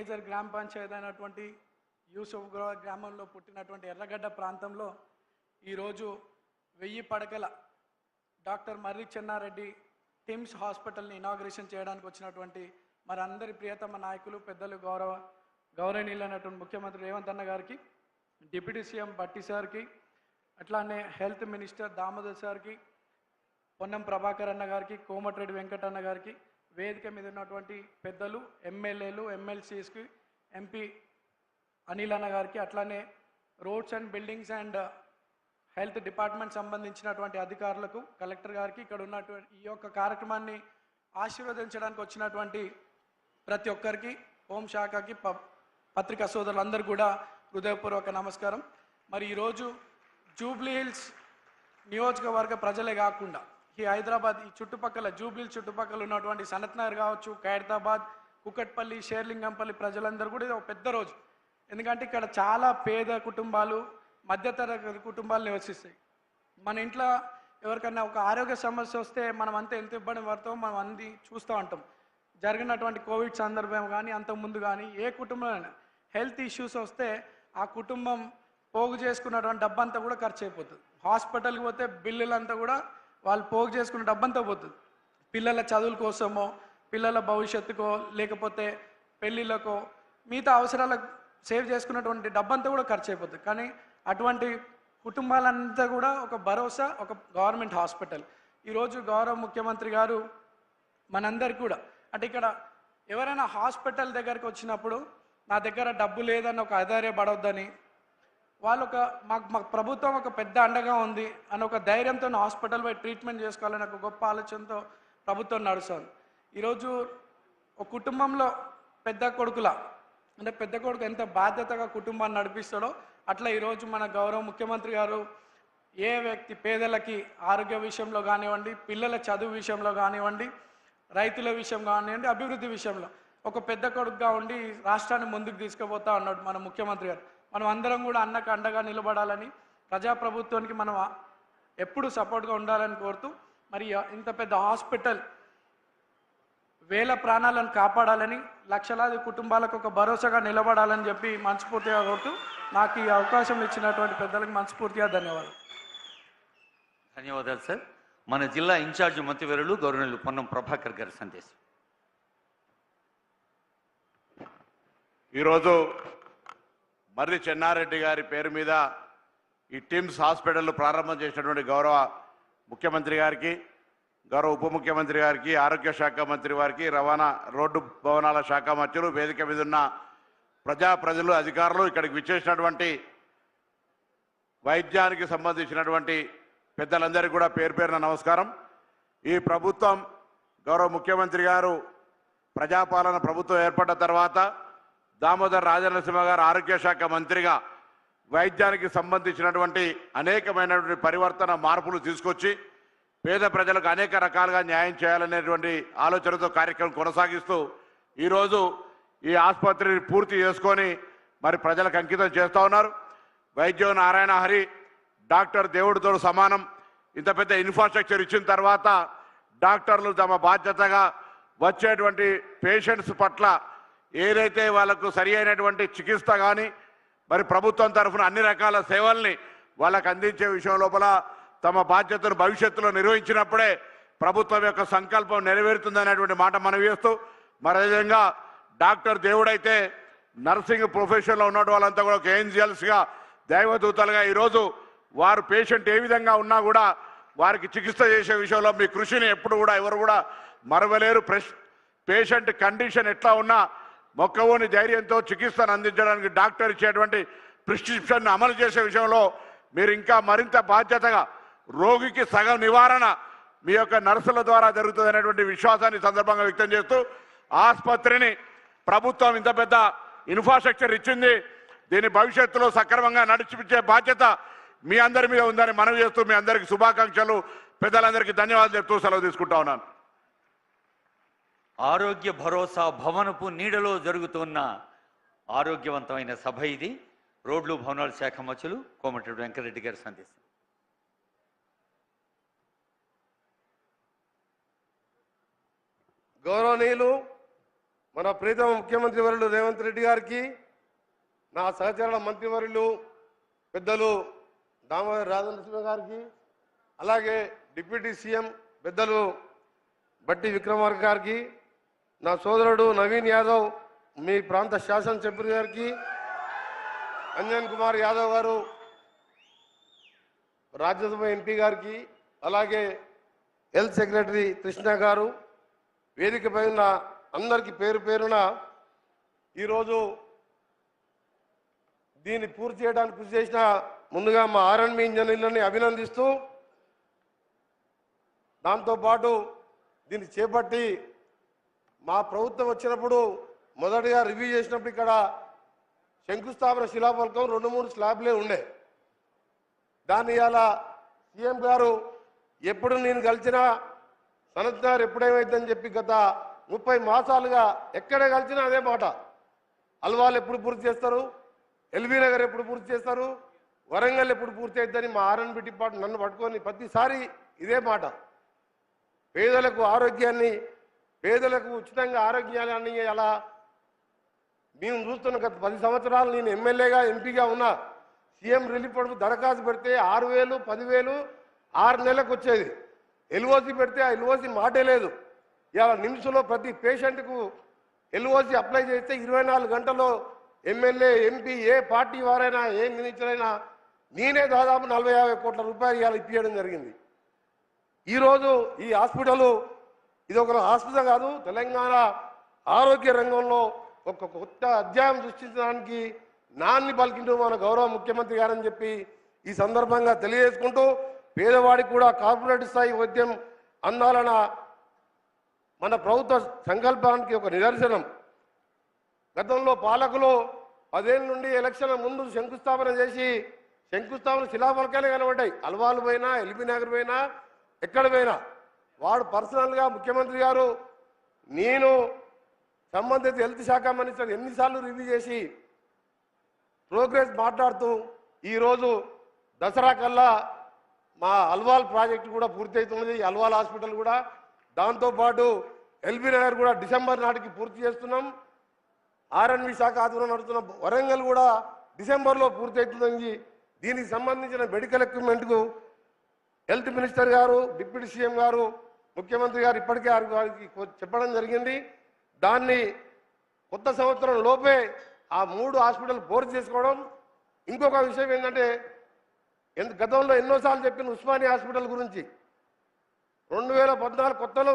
Major గ్రామ పంచాయతీ అయినటువంటి యూసుఫ్ గ్రామంలో పుట్టినటువంటి ఎర్రగడ్డ ప్రాంతంలో ఈరోజు 1000 పడకల డాక్టర్ మర్రి చెన్నారెడ్డి టిమ్స్ హాస్పిటల్ని ఇనాగ్రేషన్ చేయడానికి వచ్చినటువంటి మరి అందరి ప్రియతమ నాయకులు పెద్దలు గౌరవనీయులైనటువంటి ముఖ్యమంత్రి రేవంత్ అన్న గారికి, డిప్యూటీ సీఎం భట్టి సార్కి, అట్లానే హెల్త్ మినిస్టర్ దామోదర్ సార్కి, పొన్నం ప్రభాకర్ అన్న గారికి, కోమటిరెడ్డి వెంకటన్న గారికి, వేదిక మీద ఉన్నటువంటి పెద్దలు ఎమ్మెల్యేలు, ఎమ్మెల్సీస్కి, ఎంపీ అనిల్ అన్న గారికి, అట్లానే roads and buildings and health department సంబంధించినటువంటి అధికారులకు, కలెక్టర్ గారికి, ఇక్కడ ఉన్నటువంటి ఈ యొక్క కార్యక్రమాన్ని ఆశీర్వదించడానికి వచ్చినటువంటి ప్రతి ఒక్కరికి, హోంశాఖకి, పత్రికా సోదరులందరూ కూడా హృదయపూర్వక నమస్కారం. మరి ఈరోజు జూబ్లీ హిల్స్ నియోజకవర్గ ప్రజలే కాకుండా ఈ హైదరాబాద్ ఈ చుట్టుపక్కల జూబ్లీహిల్స్ చుట్టుపక్కల ఉన్నటువంటి సనత్ నగర్ కావచ్చు, ఖైరతాబాద్, కుకట్పల్లి, షేర్లింగంపల్లి ప్రజలందరూ కూడా ఇది ఒక పెద్ద రోజు. ఎందుకంటే ఇక్కడ చాలా పేద కుటుంబాలు, మధ్యతరగతి కుటుంబాలు నివసిస్తాయి. మన ఇంట్లో ఎవరికైనా ఒక ఆరోగ్య సమస్య వస్తే మనం అంతా ఎంత ఇబ్బంది పడతామో మనం అన్ని చూస్తూ ఉంటాం. జరిగినటువంటి కోవిడ్ సందర్భం కానీ అంతకుముందు కానీ ఏ కుటుంబంలో హెల్త్ ఇష్యూస్ వస్తే ఆ కుటుంబం పోగు చేసుకున్నటువంటి డబ్బంతా కూడా ఖర్చు అయిపోతుంది. హాస్పిటల్కి పోతే బిల్లులంతా కూడా వాళ్ళు పోగు చేసుకున్న డబ్బంతా పోతుంది. పిల్లల చదువుల కోసమో, పిల్లల భవిష్యత్తుకో, లేకపోతే పెళ్ళిళ్ళకో, మిగతా అవసరాలకు సేవ్ చేసుకున్నటువంటి డబ్బంతా కూడా ఖర్చు అయిపోతుంది. కానీ అటువంటి కుటుంబాలంతా కూడా ఒక భరోసా, ఒక గవర్నమెంట్ హాస్పిటల్. ఈరోజు గౌరవ ముఖ్యమంత్రి గారు మనందరికీ కూడా అంటే ఇక్కడ ఎవరైనా హాస్పిటల్ దగ్గరికి వచ్చినప్పుడు నా దగ్గర డబ్బు లేదని ఒక ఆధారపడవద్దని, వాళ్ళు మాకు ప్రభుత్వం ఒక పెద్ద అండగా ఉంది అని ఒక ధైర్యంతో హాస్పిటల్ పోయి ట్రీట్మెంట్ చేసుకోవాలని ఒక గొప్ప ఆలోచనతో ప్రభుత్వం నడుస్తుంది. ఈరోజు ఒక కుటుంబంలో పెద్ద కొడుకు ఎంత బాధ్యతగా కుటుంబాన్ని నడిపిస్తాడో అట్లా ఈరోజు మన గౌరవ ముఖ్యమంత్రి గారు ఏ వ్యక్తి పేదలకి ఆరోగ్య విషయంలో కానివ్వండి, పిల్లల చదువు విషయంలో కానివ్వండి, రైతుల విషయం కానివ్వండి, అభివృద్ధి విషయంలో ఒక పెద్ద కొడుకుగా ఉండి రాష్ట్రాన్ని ముందుకు తీసుకుపోతా ఉన్నాడు మన ముఖ్యమంత్రి గారు. మనం అందరం కూడా అన్నకు అండగా నిలబడాలని, ప్రజాప్రభుత్వానికి మనం ఎప్పుడు సపోర్ట్గా ఉండాలని కోరుతూ, మరి ఇంత పెద్ద హాస్పిటల్ వేల ప్రాణాలను కాపాడాలని, లక్షలాది కుటుంబాలకు ఒక భరోసాగా నిలబడాలని చెప్పి మనస్ఫూర్తిగా కోరుతూ నాకు ఈ అవకాశం ఇచ్చినటువంటి పెద్దలకు మనస్ఫూర్తిగా ధన్యవాదాలు. ధన్యవాదాలు సార్. మన జిల్లా ఇన్ఛార్జ్ మంత్రివర్యులు గౌరవనీయులు పొన్నం ప్రభాకర్ గారి సందేశం. ఈరోజు మర్రి చెన్నారెడ్డి గారి పేరు మీద ఈ టిమ్స్ హాస్పిటల్ ప్రారంభం చేసినటువంటి గౌరవ ముఖ్యమంత్రి గారికి, గౌరవ ఉప ముఖ్యమంత్రి గారికి, ఆరోగ్య శాఖ మంత్రి వారికి, రవాణా రోడ్డు భవనాల శాఖ మంత్రులు, వేదిక మీద ఉన్న ప్రజలు, అధికారులు, ఇక్కడికి విచ్చేసినటువంటి వైద్యానికి సంబంధించినటువంటి పెద్దలందరికీ కూడా పేరు పేరున నమస్కారం. ఈ ప్రభుత్వం గౌరవ ముఖ్యమంత్రి గారు ప్రజాపాలన ప్రభుత్వం ఏర్పడ్డ తర్వాత దామోదర్ రాజనరసింహ గారు ఆరోగ్య శాఖ మంత్రిగా వైద్యానికి సంబంధించినటువంటి అనేకమైనటువంటి పరివర్తన మార్పులు తీసుకొచ్చి పేద ప్రజలకు అనేక రకాలుగా న్యాయం చేయాలనేటువంటి ఆలోచనతో కార్యక్రమం కొనసాగిస్తూ ఈరోజు ఈ ఆసుపత్రిని పూర్తి చేసుకొని మరి ప్రజలకు అంకితం చేస్తూ ఉన్నారు. వైద్యం నారాయణ హరి, డాక్టర్ దేవుడితో సమానం. ఇంత పెద్ద ఇన్ఫ్రాస్ట్రక్చర్ ఇచ్చిన తర్వాత డాక్టర్లు తమ బాధ్యతగా వచ్చేటువంటి పేషెంట్స్ పట్ల ఏదైతే వాళ్ళకు సరి అయినటువంటి చికిత్స కానీ మరి ప్రభుత్వం తరఫున అన్ని రకాల సేవల్ని వాళ్ళకు అందించే విషయం లోపల తమ బాధ్యతను భవిష్యత్తులో నిర్వహించినప్పుడే ప్రభుత్వం యొక్క సంకల్పం నెరవేరుతుందనేటువంటి మాట మనం వేస్తూ, మరి అదేవిధంగా డాక్టర్ దేవుడైతే నర్సింగ్ ప్రొఫెషన్లో ఉన్న వాళ్ళంతా కూడా ఒక ఏంజల్స్గా, దైవదూతలుగా ఈరోజు వారు పేషెంట్ ఏ విధంగా ఉన్నా కూడా వారికి చికిత్స చేసే విషయంలో మీ కృషిని ఎప్పుడు కూడా ఎవరు కూడా మరవలేరు. పేషెంట్ కండిషన్ ఎట్లా ఉన్నా మొక్కవోని ధైర్యంతో చికిత్సను అందించడానికి డాక్టర్ ఇచ్చేటువంటి ప్రిస్క్రిప్షన్ అమలు చేసే విషయంలో మీరు ఇంకా మరింత బాధ్యతగా రోగికి సగం నివారణ మీ యొక్క నర్సుల ద్వారా జరుగుతుంది అనేటువంటి విశ్వాసాన్ని సందర్భంగా వ్యక్తం చేస్తూ, ఆసుపత్రిని ప్రభుత్వం ఇంత పెద్ద ఇన్ఫ్రాస్ట్రక్చర్ ఇచ్చింది, దీని భవిష్యత్తులో సక్రమంగా నడిపించే బాధ్యత మీ అందరి మీద ఉందని మనవి చేస్తూ మీ అందరికీ శుభాకాంక్షలు, పెద్దలందరికీ ధన్యవాదాలు చెప్తూ సెలవు తీసుకుంటా ఉన్నాను. ఆరోగ్య భరోసా భవనపు నీడలో జరుగుతున్న ఆరోగ్యవంతమైన సభ ఇది. రోడ్లు భవనాల శాఖ మంత్రులు కోమటిరెడ్డి వెంకటరెడ్డి గారి సందేశం. గౌరవనీయులు మన ప్రీతమ ముఖ్యమంత్రి వర్యులు రేవంత్ రెడ్డి గారికి, నా సహచర మంత్రివర్యులు పెద్దలు దామోదర్ రాజనరసింహ గారికి, అలాగే డిప్యూటీ సీఎం పెద్దలు బట్టి విక్రమార్క గారికి, నా సోదరుడు నవీన్ యాదవ్ మీ ప్రాంత శాసనసభ్యులు గారికి, అంజన్ కుమార్ యాదవ్ గారు రాజ్యసభ ఎంపీ గారికి, అలాగే హెల్త్ సెక్రటరీ కృష్ణ గారు, వేదికపై ఉన్న అందరికీ పేరు పేరున ఈరోజు దీన్ని పూర్తి చేయడానికి కృషి చేసిన ముందుగా మా ఆర్ఎన్బి ఇంజనీర్లని అభినందిస్తూ, దాంతోపాటు దీన్ని చేపట్టి మా ప్రభుత్వం వచ్చినప్పుడు మొదటిగా రివ్యూ చేసినప్పుడు ఇక్కడ శంకుస్థాపన శిలాఫలకం 2-3 స్లాబ్లే ఉండే. దాన్ని ఇలా సీఎం గారు ఎప్పుడు నేను కలిసినా సనత్ గారు ఎప్పుడేమైందని చెప్పి గత 30 మాసాలుగా ఎక్కడ కలిసినా అదే మాట. అల్వాల్ ఎప్పుడు పూర్తి చేస్తారు, ఎల్బీ నగర్ ఎప్పుడు పూర్తి చేస్తారు, వరంగల్ ఎప్పుడు పూర్తి అవుతుందని మా ఆర్ఎన్బి డిపార్ట్మెంట్ నన్ను పట్టుకొని ప్రతిసారి ఇదే మాట. పేదలకు ఆరోగ్యాన్ని, పేదలకు ఉచితంగా ఆరోగ్యాన్ని అలా మేము చూస్తున్న గత 10 సంవత్సరాలు నేను ఎమ్మెల్యేగా ఎంపీగా ఉన్నా. సీఎం రిలీఫ్ ఫండ్ దరఖాస్తు పెడితే 6,000, 10,000 6 నెలలకు వచ్చేది. ఎల్ఓసి పెడితే ఆ ఎల్ఓసి మాటే లేదు. ఇలా నిమిషంలో ప్రతి పేషెంట్కు ఎల్ఓసి అప్లై చేస్తే 24 గంటల్లో ఎమ్మెల్యే, ఎంపీ, ఏ పార్టీ వారైనా, ఏ మినిస్టర్ అయినా నేనే దాదాపు 40-50 కోట్ల రూపాయలు ఇవాళ ఇప్పించడం జరిగింది. ఈరోజు ఈ హాస్పిటల్ ఇది ఒక హాస్పిటల్ కాదు, తెలంగాణ ఆరోగ్య రంగంలో ఒక కొత్త అధ్యాయం సృష్టించడానికి నాన్ని పలికింటూ మన గౌరవ ముఖ్యమంత్రి గారని చెప్పి ఈ సందర్భంగా తెలియజేసుకుంటూ, పేదవాడికి కూడా కార్పొరేట్ స్థాయి వైద్యం అందాలన్న మన ప్రభుత్వ సంకల్పానికి ఒక నిదర్శనం. గతంలో పాలకులు 10 ఏళ్ళ నుండి ఎలక్షన్ల ముందు శంకుస్థాపన చేసి శంకుస్థాపన శిలాఫలకాలే కనబడ్డాయి. అల్వాల్ పోయినా, ఎల్బీ నగర్ పోయినా, ఎక్కడ పోయినా వాడు పర్సనల్గా ముఖ్యమంత్రి గారు నేను సంబంధిత హెల్త్ శాఖ మినిస్టర్ ఎన్నిసార్లు రివ్యూ చేసి ప్రోగ్రెస్ మాట్లాడుతూ ఈరోజు దసరా కల్లా మా అల్వాల్ ప్రాజెక్టు కూడా పూర్తి అవుతున్నది. అల్వాల్ హాస్పిటల్ కూడా, దాంతోపాటు ఎల్బీ నగర్ కూడా డిసెంబర్ నాటికి పూర్తి చేస్తున్నాం. ఆర్ఎన్బి శాఖ ఆధ్వర్యంలో నడుస్తున్న వరంగల్ కూడా డిసెంబర్లో పూర్తి అవుతుందని, దీనికి సంబంధించిన మెడికల్ ఎక్విప్మెంట్కు హెల్త్ మినిస్టర్ గారు, డిప్యూటీ సీఎం గారు, ముఖ్యమంత్రి గారు ఇప్పటికే వారికి చెప్పడం జరిగింది. దాన్ని కొత్త సంవత్సరం లోపే ఆ 3 హాస్పిటల్ పూర్తి చేసుకోవడం. ఇంకొక విషయం ఏంటంటే, గతంలో ఎన్నోసార్లు చెప్పిన ఉస్మానియా హాస్పిటల్ గురించి 2014 కొత్తలో